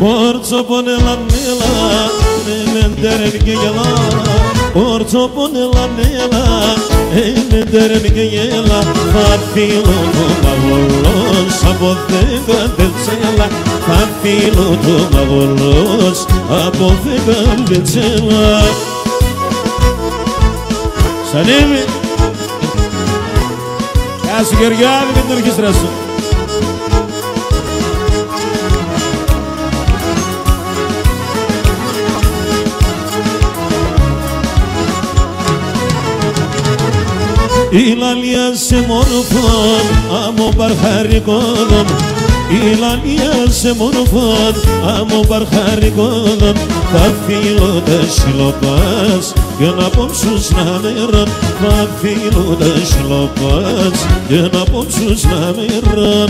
Orzo pone la nela, nendere mi gela. Orzo pone la nela, nendere mi gela. Fafilo do mavolos, abofega benzela. Fafilo do mavolos, abofega benzela. Salimi. Κάτσε Γεωργιάδη με την ορχήστρα σου. Η λαλία σε μορφών, άμμο παρχαρικόδων. Η λαλία σε μορφών, άμμο παρχαρικόδων. Θα φύλλω τα σιλοπάς, για να πόψους να μερών. Θα φύλλω τα σιλοπάς, για να πόψους να μερών.